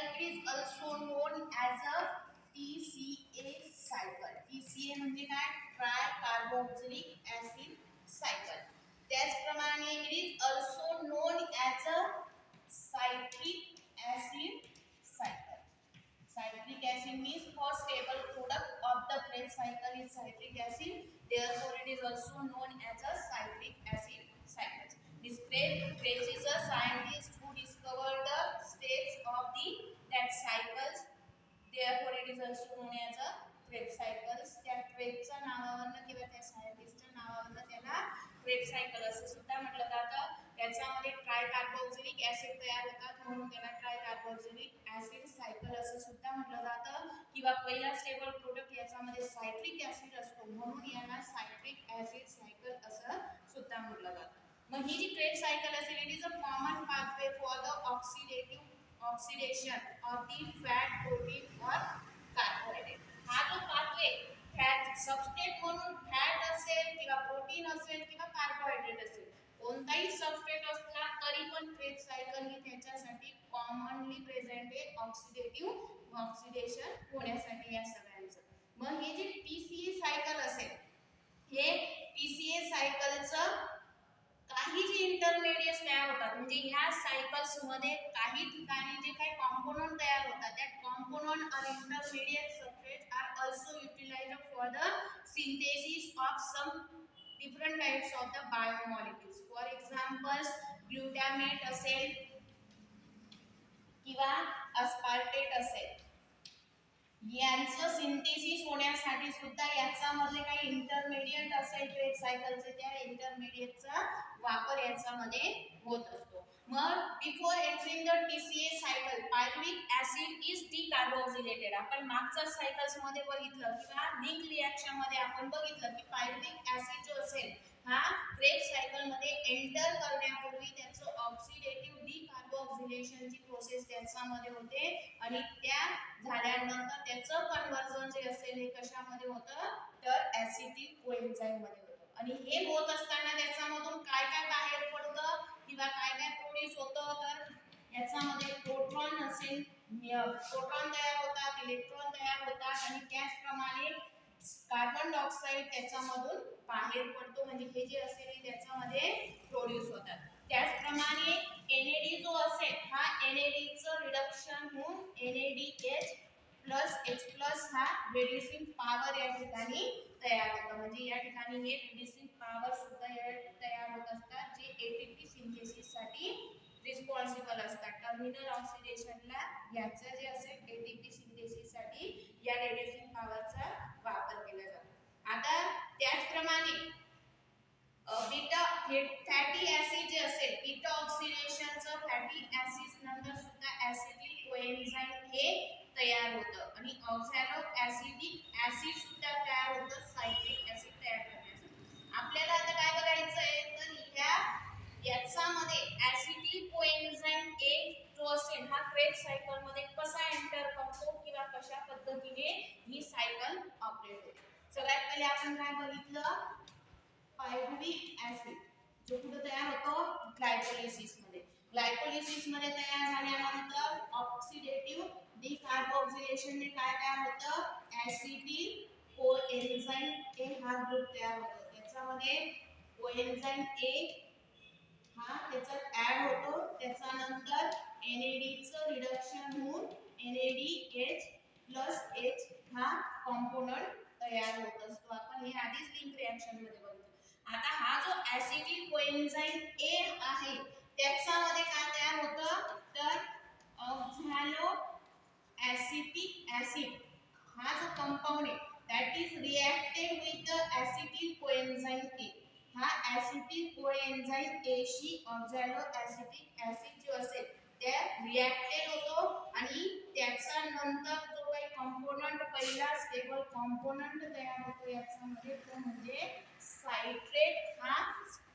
cycle is also known as a TCA cycle. TCA म्हणजे काय? Try carboxylic acid cycle. त्याचप्रमाणे it is also known as a cyclic acid cycle. Cyclic acid means first stable product of the Krebs cycle is cyclic acid. Therefore, it is also known as a cyclic acid cycle. This Krebs is a scientist who discovered the steps of that cycles. Therefore, it is also known as a Krebs cycles. त्या क्रेब्सच्या नावावरून किंवा त्या सायंटिस्टच्या नावावरून त्याला Krebs cycle असं सुद्धा म्हटलं जातं. त्याच्यामध्ये ट्रायकार्बोक्सिलिक ऍसिड तयार होतात म्हणून त्याला ट्रायकार्बोक्सिलिक ऍसिड सायकल असं सुद्धा म्हटलं जातं. किंवा पहिला स्टेबल प्रोडक्ट याच्यामध्ये सायट्रिक ऍसिड असतो म्हणून याला सायट्रिक ऍसिड सायकल असं सुद्धा म्हटलं जातं. मग ही जी क्रेब्स सायकल असेल it is a common pathway for the oxidation of the fat, protein or carbohydrate. हा जो पाथवे फॅट सबस्ट्रेट म्हणून फॅट असेल किंवा प्रोटीन असेल किंवा कार्बोहायड्रेट असेल कोणताही सबस्ट्रेट असला तरी पण क्रेब्स सायकल ही त्याच्यासाठी कॉमनली प्रेझेंट आहे ऑक्सिडेशन होण्यासाठी या सगळ्यांचं. मग हे जे टीसीए सायकल असेल हे टीसीए सायकलचं काही जे इंटरमिडिएट तयार होतात म्हणजे ह्या सायकल्स मध्ये काही ठिकाणी जे काही कॉम्पोनंट तयार होतात त्या component or intermediate substrate are also utilized for the synthesis of some different types of the biomolecules. For example glutamate असेल किंवा अस्पार्टेट असेल यांचं सिंथेसिस होण्यासाठी सुद्धा याच्यामध्ये काही इंटरमिडिएट असेल क्रेब्स सायकलचे त्या इंटरमिडिएटचा वापर याच्यामध्ये होत असतो. मग before entering the TCA cycle pyruvic acid is decarboxylated. आपण मागच्या सायकल्स मध्ये बघितलं किंवा लिंक रिएक्शन मध्ये आपण बघितलं की पायरुव्हिक ऍसिड जो असेल हा क्रेब्स सायकल मध्ये एंटर करण्यापूर्वी त्याचं ऑक्सिडेटिव्ह डिकार्बोक्सिलेशनची प्रोसेस त्याच्यामध्ये होते आणि त्या झाल्यानंतर त्याचं कन्वर्जन जे असेल हे कशामध्ये होतं तर ऍसिटिक कोएन्झाइम मध्ये होतं. आणि हे होत असताना त्याच्यामधून काय काय बाहेर पडतं किंवा काय काय प्रोड्यूस होतं तर याच्यामध्ये प्रोटॉन असेल प्रोटॉन तयार होतात इलेक्ट्रॉन तयार होतात आणि त्याचप्रमाणे कार्बन डायऑक्साइड त्याच्यामधून बाहेर पडतो म्हणजे हे जे असेल त्याच्यामध्ये प्रोड्यूस होतात. त्याचप्रमाणे NAD जो असेल हा NAD चं रिडक्शन होऊन NADH प्लस H प्लस हा रिड्युसिंग पॉवर या ठिकाणी तयार होतं म्हणजे या ठिकाणी हे रिड्युसिंग पॉवर सुद्धा तयार होत असतात जे ATP सिंथेसिस साठी रिस्पॉन्सिबल असतात. टर्मिनल ऑक्सिडेशनला याचं जे असेल ATP सिंथेसिस साठी या रिड्युसिंग पॉवरचा वापर केला जातो. आता त्याचप्रमाणे बीटा फॅटी ऍसिड जे असेल बीटा ऑक्सिडेशनचं फॅटी ऍसिड नंतर सुद्धा ऍसिटिक कोएन्झाइम हे तयार होतं आणि ऑक्झॅलो ऍसिडिक ऍसिड सुद्धा तयार होतं सायट्रिक ऍसिड तयार करण्यासाठी. आपल्याला आता काय बघायचं आहे तर याच्यामध्ये ऍसिटिक कोएन्झाइम A जो असेल हा क्रेब्स सायकल मध्ये कसा एंटर करतो किंवा कशा पद्धतीने ही सायकल ऑपरेट होते. सगळ्यात पहिले आपण काय बघितलं पायरुव्हिक ऍसिड जो कुठे तयार होतो ग्लायकोलिसिस मध्ये. ग्लायकोलिसिस मध्ये तयार झाल्यानंतर ऑक्सिडेटिव्ह डिकार्बोक्सिलेशन ने काय तयार होतं ऍसिटिक कोएन्झाइम A हा ग्रुप तयार होतो. त्याच्यामध्ये कोएन्झाइम A हा त्याच्यात ऍड होतो त्याच्यानंतर NAD चं रिडक्शन होऊन NADH प्लस H हा कॉम्पोनंट तयार होत असतो. आपण हे आधीच लिंक रिएक्शन मध्ये बघितलं. आता हा जो ऍसिटिक कोएन्झाइम A आहे त्याच्यामध्ये काय तयार होतं तर ऑक्झॅलो ऍसिटिक ऍसिड हा जो कंपाऊंड आहे that is reacted with the acetic coenzyme A. हा ऍसिटिक कोएन्झाइम A शी ऑक्झॅलो ऍसिटिक ऍसिड जो असेल ते रिएक्टेड होतो आणि त्याचा नंतर जो काही कंपोनंट पहिला स्टेबल कंपोनंट तयार होतो याच्यामध्ये तो म्हणजे सायट्रेट हा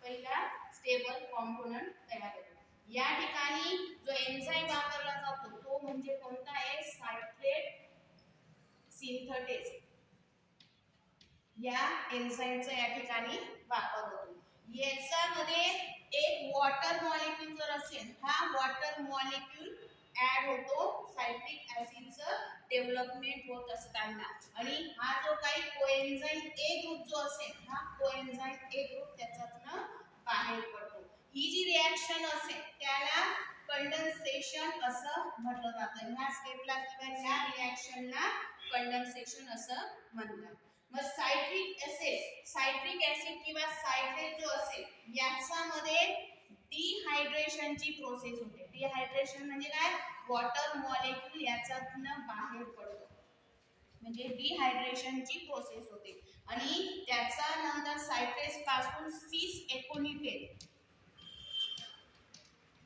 पहिला स्टेबल कंपोनंट तयार होतो. या ठिकाणी जो एन्झाइम वापरला जातो तो म्हणजे कोणता आहे सायट्रेट सिंथेटेज या एन्झाइमचा या ठिकाणी वापर होतो. याच्यामध्ये एक वॉटर मॉलिक्यूल जर असेल हा वॉटर मॉलिक्यूल ऍड होतो सायट्रिक ऍसिडचं डेव्हलपमेंट होत असताना. आणि हा जो काही कोएन्झाइम ए ग्रुप जो असेल, हा कोएन्झाइम ए ग्रुप त्याच्यातनं बाहेर पडतो. ही जी रिॲक्शन असेल त्याला कंडेन्सेशन असं म्हटलं जातं. ह्या स्टेपला किंवा ह्या रिॲक्शनला कंडेन्सेशन असं म्हणतात. मग सायट्रिक ऍसिड किंवा सायट्रेट जो असेल याच्यामध्ये डिहायड्रेशनची प्रोसेस होते. डिहायड्रेशन म्हणजे काय, वॉटर मॉलिक्यूल याच्यातनं बाहेर पडतो, म्हणजे डिहायड्रेशनची प्रोसेस होते. आणि त्याचा नंतर सायट्रेट पासून सिस एकोनिटेट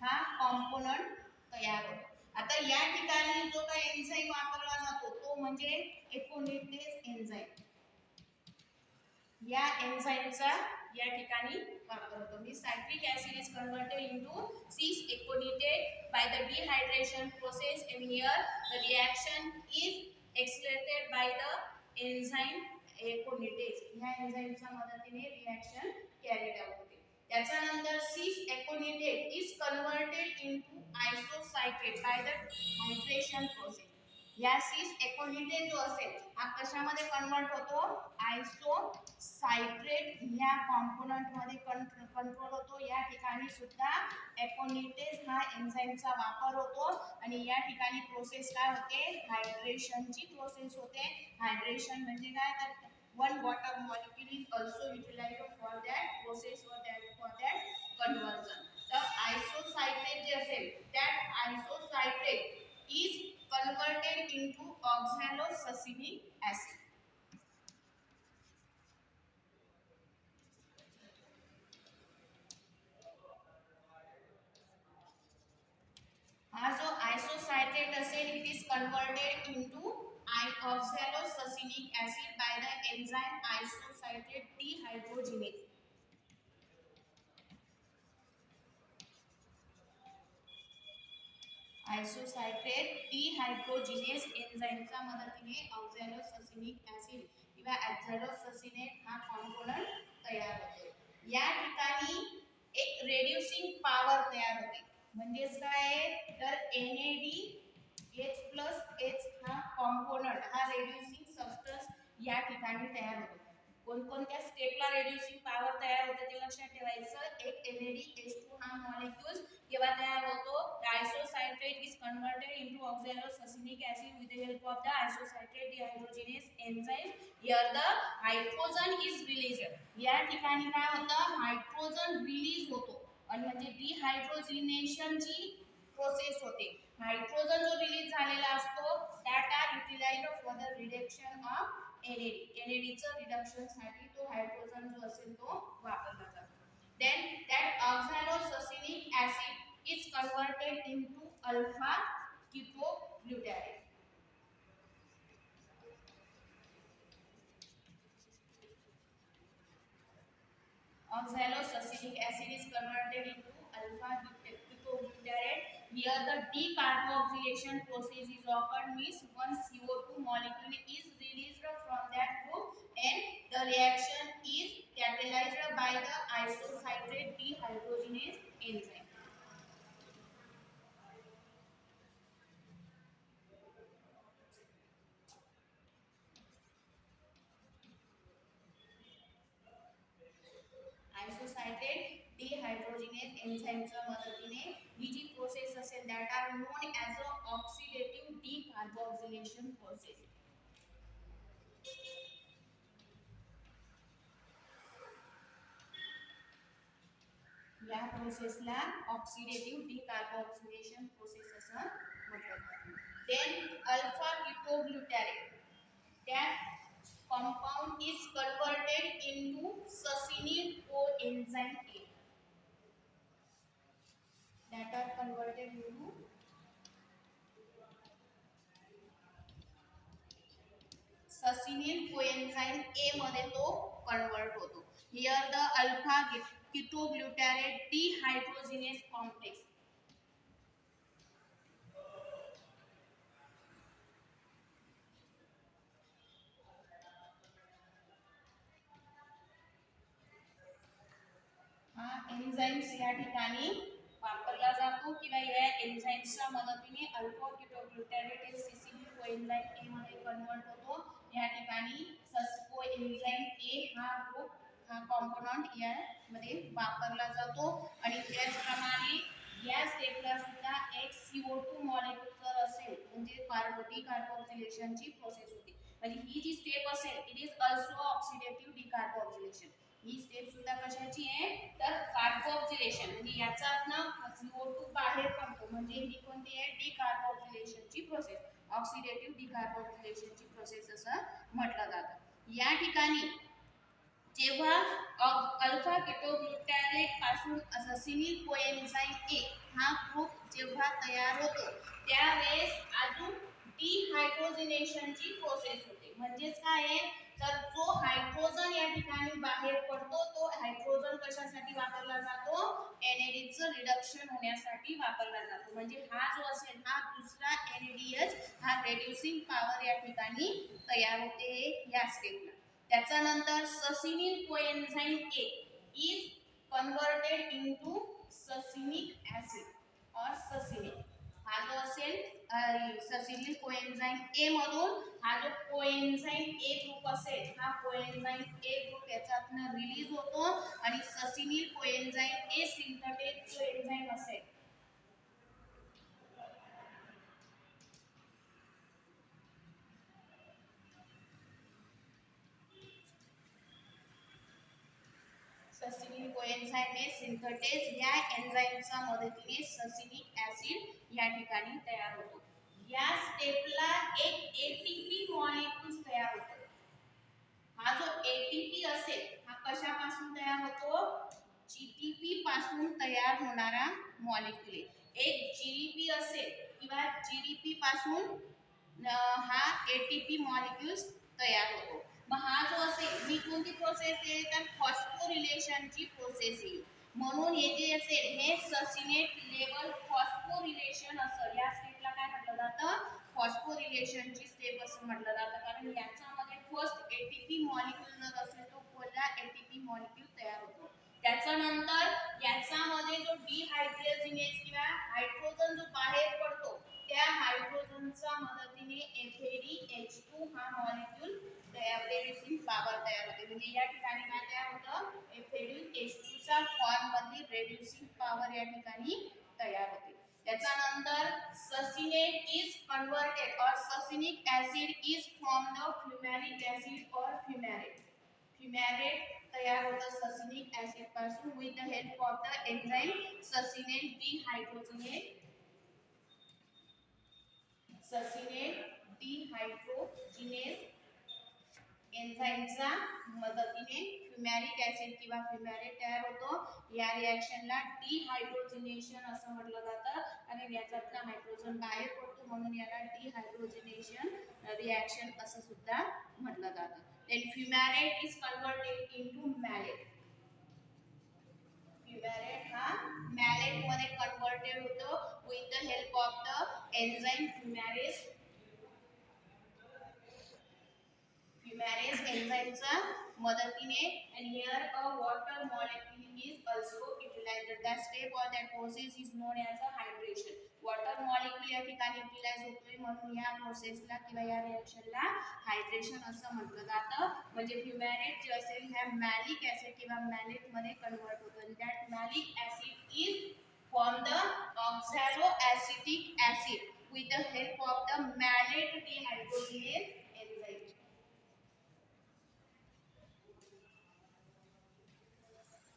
हा कॉम्पोनंट तयार होतो. आता या ठिकाणी जो काही एन्झाईम वापरला जातो तो म्हणजे एकोनिटेज एन्झाईम. या एन्झाईमचा या ठिकाणी वापर होतो. मी citric acid is converted into cis aconitate by the dehydration process and here the reaction is accelerated by the enzyme aconitase. या एन्झाईमच्या मदतीने रिॲक्शन कॅरीड आउट होते. त्याच्यानंतर cis aconitate is converted into isocitrate by the hydration process. या cis aconitate जो असेल हा कशामध्ये कन्वर्ट होतो, आयसोसायट्रेट ह्या कॉम्पोनंट मध्ये कंट्रोल होतो. या ठिकाणी सुद्धा एकोनिटेज हा एन्झाईमचा वापर होतो. आणि या ठिकाणी प्रोसेस काय होते, हायड्रेशनची प्रोसेस होते. हायड्रेशन म्हणजे काय, तर one water molecule is also utilized for that process or that for that conversion. तर आयसोसायट्रेट जे असेल that आयसोसायट्रेट is converted into oxalosuccinic acid. हा जो आयसोसायट्रेट असेल it is converted into oxalosuccinic acid by the enzyme isocytrate dehydrogenase. आयसोसायट्रेट डिहायड्रोजिनेस एन्झाईमच्या मदतीने ऑक्झॅलोससिनिक acid किंवा ॲक्झॅलोससिनेट हा component तयार होतो. या ठिकाणी एक रेड्युसिंग पॉवर तयार होते. म्हणजेच काय, तर NADH+H हा कॉम्पोनंट हा रेड्युसिंग सबस्टन्स या ठिकाणी तयार होतो. कोणकोणत्या स्टेपला रेड्युसिंग पॉवर तयार होते ते लक्षात ठेवायचं. एक NADH2 हा मॉलिक्यूल केव्हा तयार होतो, isocitrate is converted into oxalosuccinic acid with the help of the isocitrate dehydrogenase enzyme. Here the hydrogen is released. या ठिकाणी काय होतं, हायड्रोजन रिलीज होतो आणि म्हणजे डिहायड्रोजिनेशनची प्रोसेस होते. हायड्रोजन जो रिलीज झालेला असतो that are utilized for the reduction of NAD चं रिडक्शन साठी तो हायड्रोजन जो असेल तो वापरला जातो. Then that oxalosuccinic acid is converted into alpha ketoglutarate. Oxalosuccinic acid is converted into alpha ketoglutarate. Here the decarboxylation process is occurred, means one CO2 molecule is released from that group and the reaction is catalyzed by the isocytrate dehydrogenase enzyme. आयसोसायट्रेट dehydrogenase एन्झाईमच्या मदतीने ही जी process असेल that are known as a oxidative decarboxylation process. या प्रोसेसला oxidative decarboxylation process असं म्हटलं जातं. Then alpha ketoglutarate, that compound is converted into succinate coenzyme A, that are converted into succinate coenzyme A मध्ये तो कन्वर्ट होतो. Here the alpha ketoglutarate dehydrogenase complex. हा enzymes या ठिकाणी वापरले वापरला जातो किंवा या एन्झाईमच्या मदतीने अल्फा कीटोग्लुटारेट हे सिसिलिक कोएन्झाईम ए मध्ये कन्वर्ट होतो. या ठिकाणी कोएन्झाईम ए हा ग्रुप हा कॉम्पोनंट या मध्ये वापरला जातो. आणि त्याचप्रमाणे या स्टेपला सुद्धा एक CO2 मॉलिक्यूल जर असेल म्हणजे डिकार्बोक्सिलेशनची प्रोसेस होते. म्हणजे ही जी स्टेप असेल it is also oxidative decarboxylation. He step सुद्धा कशाची आहे तर कार्बोक्सिलेशन म्हणजे याच्यातनं CO2 बाहेर पडतो म्हणजे ही कोणती आहे डिकार्बोक्सिलेशनची प्रोसेस. ऑक्सिडेटिव्ह डिकार्बोक्सिलेशनची प्रोसेस असं म्हटलं जातं. या ठिकाणी जेव्हा अल्फा कीटोग्लुटारेट पासून ससिनिल कोएन्झाइम ए हा ग्रुप जेव्हा तयार होतो त्यावेळेस अजून डिहायड्रोजिनेशनची प्रोसेस होते. म्हणजेच काय आहे तर जो हायड्रोजन या ठिकाणी बाहेर पडतो तो हायड्रोजन कशासाठी वापरला जातो NADचं रिडक्शन होण्यासाठी वापरला जातो. म्हणजे हा जो असेल हा दुसरा NADH हा रेड्युसिंग पॉवर या ठिकाणी तयार होते या स्टेपला. त्याच्यानंतर ससिनिल कोएन्झाइम ए इज कन्वर्टेड इनटू ससिनिक ऍसिड और ससिनिक. हा जो असेल ससिनिल कोएन्झाइम ए मधून हा जो कोएन्झाइम ए ग्रुप असेल हा कोएन्झाइम ए ग्रुप याच्यातून रिलीज होतो आणि ससिनिल कोएन्झाइम ए सिंथेटिक कोएन्झाइम असेल ससिनिल कोएन्झाइम हे सिंथेटेज या एन्झाईमच्या मदतीने ससिनिक ऍसिड या ठिकाणी तयार होतो. या स्टेपला एक ATP मॉलिक्यूल तयार होतो. हा जो ATP असेल हा कशापासून तयार होतो GTP पासून तयार होणारा मॉलिक्यूल आहे. एक GDP असेल किंवा GDP पासून हा ATP मॉलिक्यूल तयार होतो. मग हा जो असेल ही कोणती प्रोसेस आहे तर फॉस्फोरिलेशनची प्रोसेस आहे. म्हणून हे जे असेल हे ससिनेट लेवल फॉस्फोरिलेशन असं या स्टेपला काय म्हटलं जातं फॉस्फोरिलेशनची स्टेप असं म्हटलं जातं. कारण याच्यामध्ये फर्स्ट ATP मॉलिक्यूल जर असेल तो पहिला ATP मॉलिक्यूल तयार होतो. त्याच्यानंतर याच्यामध्ये जो डिहायड्रोजिनेज किंवा हायड्रोजन जो बाहेर पडतो त्या हायड्रोजनच्या मदतीने FADH2 हा मॉलिक्यूल तयार रेड्युसिंग पॉवर तयार होते. म्हणजे या ठिकाणी काय तयार होतं FADH2 चा फॉर्म मध्ये रेड्युसिंग पॉवर या ठिकाणी तयार होते. त्याच्यानंतर ससिनेट is converted or succinic acid is from the fumaric acid or fumarate. Fumarate तयार होतं ससिनिक ऍसिड पासून with the help of the enzyme succinate dehydrogenase एन्झाईमच्या मदतीने फ्युमॅरिक ऍसिड किंवा फ्युमॅरेट तयार होतो. या रिएक्शनला डिहायड्रोजिनेशन असं म्हटलं जातं आणि याच्यातला हायड्रोजन बाहेर पडतो म्हणून याला डिहायड्रोजिनेशन रिएक्शन असं सुद्धा म्हटलं जातं. Then fumarate is converted into malate. Fumarate हा मॅलेट मध्ये कन्वर्टेड होतो with the help of the enzyme fumarase एन्झाईमच्या मदतीने. and here a water molecule is also utilized. That step or that process is known as a hydration. Water molecule या ठिकाणी utilise होतोय म्हणून या प्रोसेसला किंवा या रिएक्शनला हायड्रेशन असं म्हटलं जातं. म्हणजे फ्युमॅरेट जे असेल ह्या मॅलिक ऍसिड किंवा मॅलेट मध्ये कन्वर्ट होतो. That malic acid is form the oxaloacetic acid with the help of the malate dehydrogenase enzyme.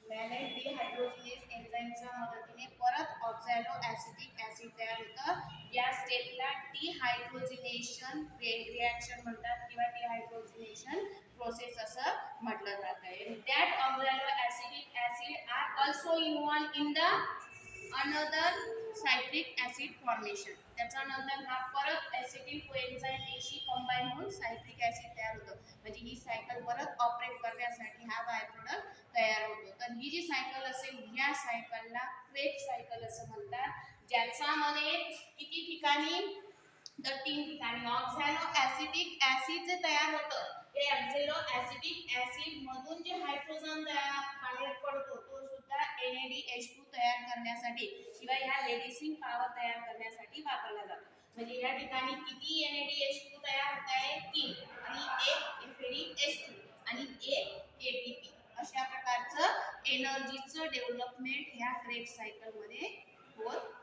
malate dehydrogenase एन्झाईमच्या मदतीने परत ऑक्झॅलो ऍसिटिक ऍसिड तयार होतं. या स्टेपला डिहायड्रोजिनेशन रिएक्शन म्हणतात किंवा डिहायड्रोजिनेशन प्रोसेस असं म्हटलं जातं. That oxaloacetic acid are also involve in the another citric acid formation. त्याच्यानंतर हा परत ऍसिटिक कोएन्झाइम एशी कंबाईन होऊन सायट्रिक ऍसिड तयार होतं. म्हणजे ही सायकल परत ऑपरेट करण्यासाठी हा बाय प्रोडक्ट तयार होतो. तर ही जी सायकल असेल या सायकलला क्रेब्स सायकल असं म्हणतात. ज्याच्यामध्ये किती ठिकाणी तर 3 ठिकाणी ऑक्झॅलो ऍसिटिक ऍसिड जे तयार होतं ते ऑक्झॅलो ऍसिटिक ऍसिड मधून जे हायड्रोजन बाहेर पडतो तो सुद्धा NADH2 तयार करण्यासाठी किंवा ह्या रेड्युसिंग पॉवर तयार करण्यासाठी वापरला जातो. म्हणजे या ठिकाणी किती NADH2 तयार होत आहे? 3 आणि एक FADH2 आणि एक ATP. अशा प्रकारचं एनर्जीचं डेव्हलपमेंट ह्या क्रेब्स सायकल मध्ये होत